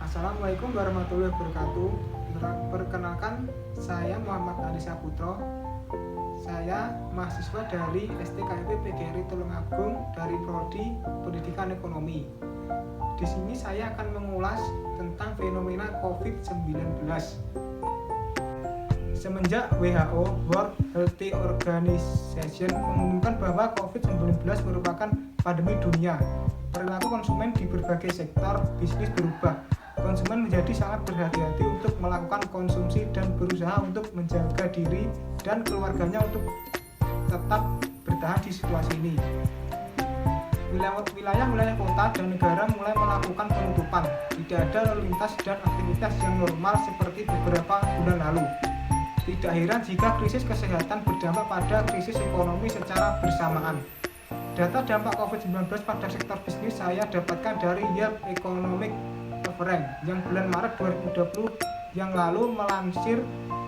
Assalamualaikum warahmatullahi wabarakatuh. Perkenalkan, saya Muhammad Ali Saputro. Saya mahasiswa dari STKIP PGRI Tulungagung dari Prodi Pendidikan Ekonomi. Di sini saya akan mengulas tentang fenomena COVID-19. Semenjak WHO World Health Organization mengumumkan bahwa COVID-19 merupakan pandemi dunia, perilaku konsumen di berbagai sektor bisnis berubah. Konsumen menjadi sangat berhati-hati untuk melakukan konsumsi dan berusaha untuk menjaga diri dan keluarganya untuk tetap bertahan di situasi ini. Wilayah-wilayah kota dan negara mulai melakukan penutupan. Tidak ada lalu lintas dan aktivitas yang normal seperti beberapa bulan lalu. Tidak heran jika krisis kesehatan berdampak pada krisis ekonomi secara bersamaan. Data dampak COVID-19 pada sektor bisnis saya dapatkan dari Yelp Economic Reference yang bulan Maret 2020 yang lalu melansir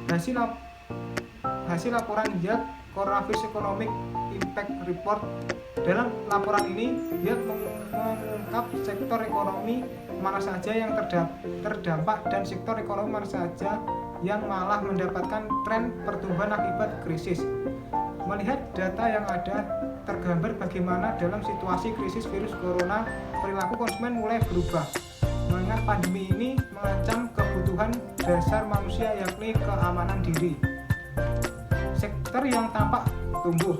hasil laporan Yelp Coronavirus Economic Impact Report. Dalam laporan ini, Yelp mengungkap sektor ekonomi mana saja yang terdampak dan sektor ekonomi mana saja yang malah mendapatkan tren pertumbuhan akibat krisis. Melihat data yang ada, tergambar bagaimana dalam situasi krisis virus corona, perilaku konsumen mulai berubah. Mengingat pandemi ini mengancam kebutuhan dasar manusia yakni keamanan diri. Sektor yang tampak tumbuh.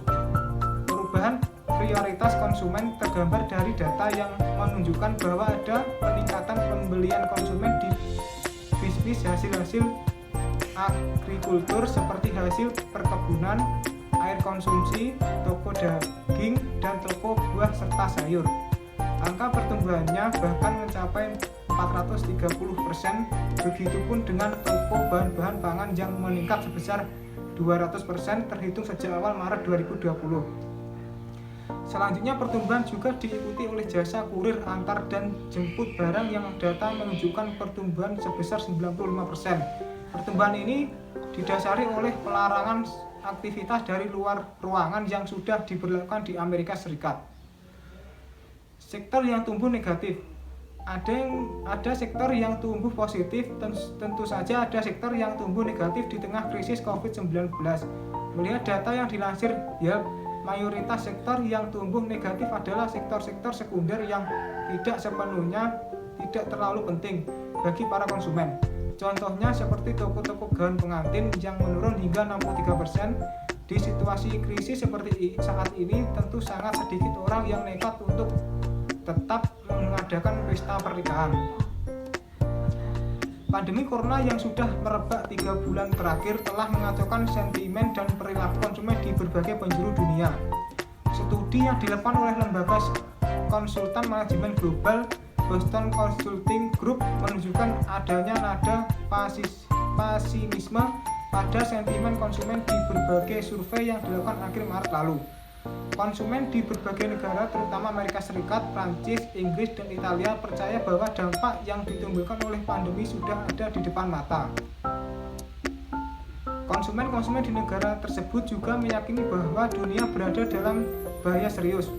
Perubahan prioritas konsumen tergambar dari data yang menunjukkan bahwa ada peningkatan pembelian konsumen di bisnis hasil agrikultur seperti hasil perkebunan, air konsumsi, toko daging, dan toko buah serta sayur. Angka pertumbuhannya bahkan mencapai 430%, begitupun dengan toko bahan-bahan pangan yang meningkat sebesar 200% terhitung sejak awal Maret 2020. Selanjutnya pertumbuhan juga diikuti oleh jasa kurir antar dan jemput barang yang data menunjukkan pertumbuhan sebesar 95%. Pertumbuhan ini didasari oleh pelarangan aktivitas dari luar ruangan yang sudah diberlakukan di Amerika Serikat. Sektor yang tumbuh negatif. Ada sektor yang tumbuh positif, tentu saja ada sektor yang tumbuh negatif di tengah krisis COVID-19. Melihat data yang dilansir Yelp, mayoritas sektor yang tumbuh negatif adalah sektor-sektor sekunder yang tidak sepenuhnya tidak terlalu penting bagi para konsumen. Contohnya seperti toko-toko gaun pengantin yang menurun hingga 63%. Di situasi krisis seperti saat ini, tentu sangat sedikit orang yang nekat untuk tetap mengadakan pesta pernikahan. Pandemi corona yang sudah merebak 3 bulan terakhir telah mengacaukan sentimen dan perilaku konsumen di berbagai penjuru dunia. Studi yang dilakukan oleh lembaga konsultan manajemen global Boston Consulting Group menunjukkan adanya nada pesimisme pada sentimen konsumen di berbagai survei yang dilakukan akhir Maret lalu. Konsumen di berbagai negara, terutama Amerika Serikat, Prancis, Inggris, dan Italia, percaya bahwa dampak yang ditimbulkan oleh pandemi sudah ada di depan mata. Konsumen-konsumen di negara tersebut juga meyakini bahwa dunia berada dalam bahaya serius.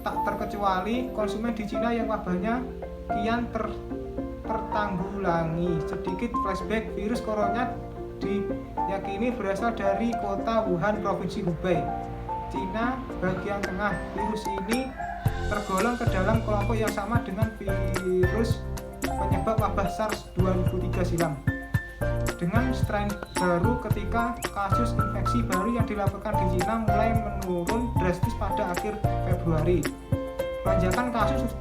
Tak terkecuali konsumen di Cina yang wabahnya kian tertanggulangi. Sedikit flashback, virus corona diyakini berasal dari kota Wuhan, Provinsi Hubei, Cina bagian tengah. Virus ini tergolong ke dalam kelompok yang sama dengan virus penyebab wabah SARS 2003 silam. Dengan strain baru, ketika kasus infeksi baru yang dilaporkan di Cina mulai menurun drastis pada akhir Februari. Lonjakan kasus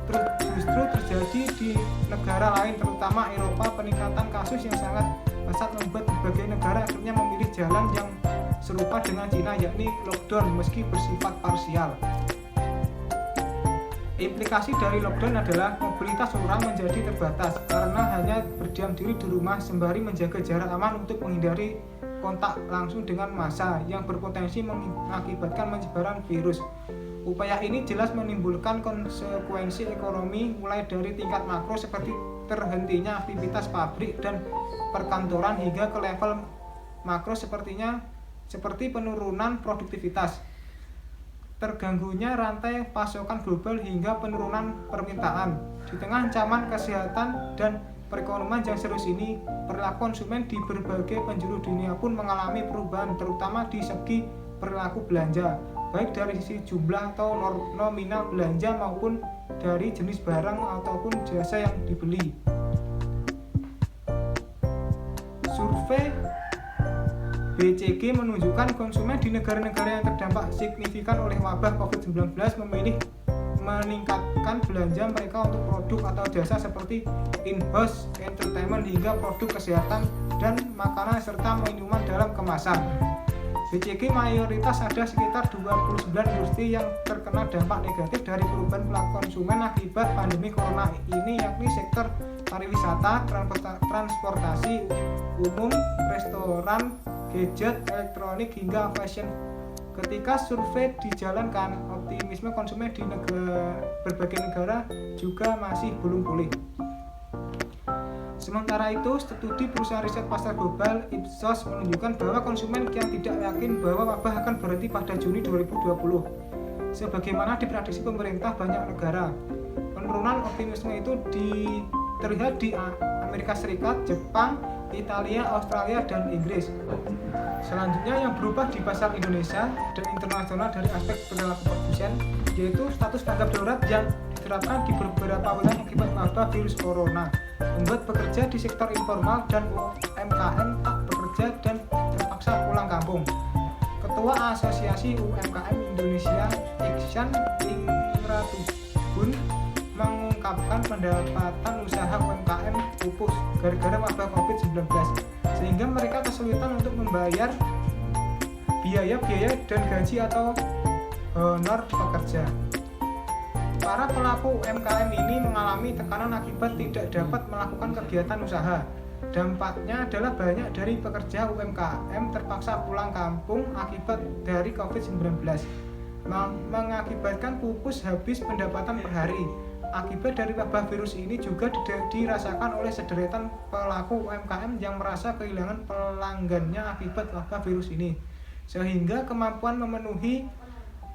justru terjadi di negara lain, terutama Eropa. Peningkatan kasus yang sangat pesat membuat berbagai negara akhirnya memilih jalan yang serupa dengan Cina, yakni lockdown meski bersifat parsial. Implikasi dari lockdown adalah mobilitas orang menjadi terbatas karena hanya berdiam diri di rumah sembari menjaga jarak aman untuk menghindari kontak langsung dengan massa yang berpotensi mengakibatkan penyebaran virus. Upaya ini jelas menimbulkan konsekuensi ekonomi mulai dari tingkat makro seperti terhentinya aktivitas pabrik dan perkantoran hingga ke level makro seperti penurunan produktivitas, terganggunya rantai pasokan global hingga penurunan permintaan. Di tengah ancaman kesehatan dan perekonomian yang serius ini, perilaku konsumen di berbagai penjuru dunia pun mengalami perubahan, terutama di segi perilaku belanja, baik dari sisi jumlah atau nominal belanja maupun dari jenis barang ataupun jasa yang dibeli. Survei BCG menunjukkan konsumen di negara-negara yang terdampak signifikan oleh wabah COVID-19 memilih meningkatkan belanja mereka untuk produk atau jasa seperti in-house entertainment hingga produk kesehatan dan makanan serta minuman dalam kemasan. BCG mayoritas ada sekitar 29 industri yang terkena dampak negatif dari perubahan perilaku konsumen akibat pandemi corona ini, yakni sektor pariwisata, transportasi umum, restoran, gadget, elektronik hingga fashion. Ketika survei dijalankan, optimisme konsumen di berbagai negara juga masih belum pulih. Sementara itu, studi perusahaan riset pasar global Ipsos menunjukkan bahwa konsumen kian tidak yakin bahwa wabah akan berhenti pada Juni 2020. Sebagaimana diprediksi pemerintah banyak negara, penurunan optimisme itu terlihat di Amerika Serikat, Jepang, Italia, Australia, dan Inggris. Selanjutnya yang berubah di pasar Indonesia dan internasional dari aspek perilaku produsen, yaitu status tanggap darurat yang diterapkan di beberapa wilayah akibat wabah virus corona, membuat pekerja di sektor informal dan UMKM tak bekerja dan terpaksa pulang kampung. Ketua Asosiasi UMKM Indonesia, Iksan Ingratubun, mengungkapkan pendapatan usaha UMKM pupus gara-gara wabah COVID-19, sehingga mereka kesulitan untuk membayar biaya-biaya dan gaji atau honor pekerja. Para pelaku UMKM ini mengalami tekanan akibat tidak dapat melakukan kegiatan usaha. Dampaknya adalah banyak dari pekerja UMKM terpaksa pulang kampung akibat dari COVID-19, mengakibatkan pupus habis pendapatan per hari. Akibat dari wabah virus ini juga dirasakan oleh sederetan pelaku UMKM yang merasa kehilangan pelanggannya akibat wabah virus ini, sehingga kemampuan memenuhi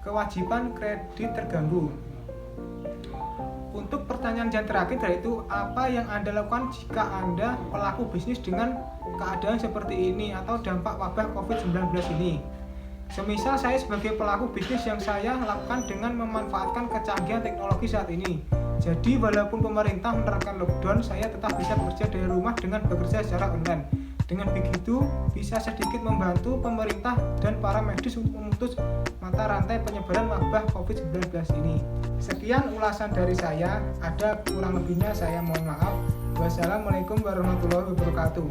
kewajiban kredit terganggu. Untuk pertanyaan yang terakhir, yaitu apa yang Anda lakukan jika Anda pelaku bisnis dengan keadaan seperti ini atau dampak wabah COVID-19 ini? Semisal saya sebagai pelaku bisnis yang saya lakukan dengan memanfaatkan kecanggihan teknologi saat ini. Jadi walaupun pemerintah menerapkan lockdown, saya tetap bisa bekerja dari rumah dengan bekerja secara online. Dengan begitu, bisa sedikit membantu pemerintah dan para medis untuk memutus mata rantai penyebaran wabah COVID-19 ini. Sekian ulasan dari saya, ada kurang lebihnya saya mohon maaf. Wassalamualaikum warahmatullahi wabarakatuh.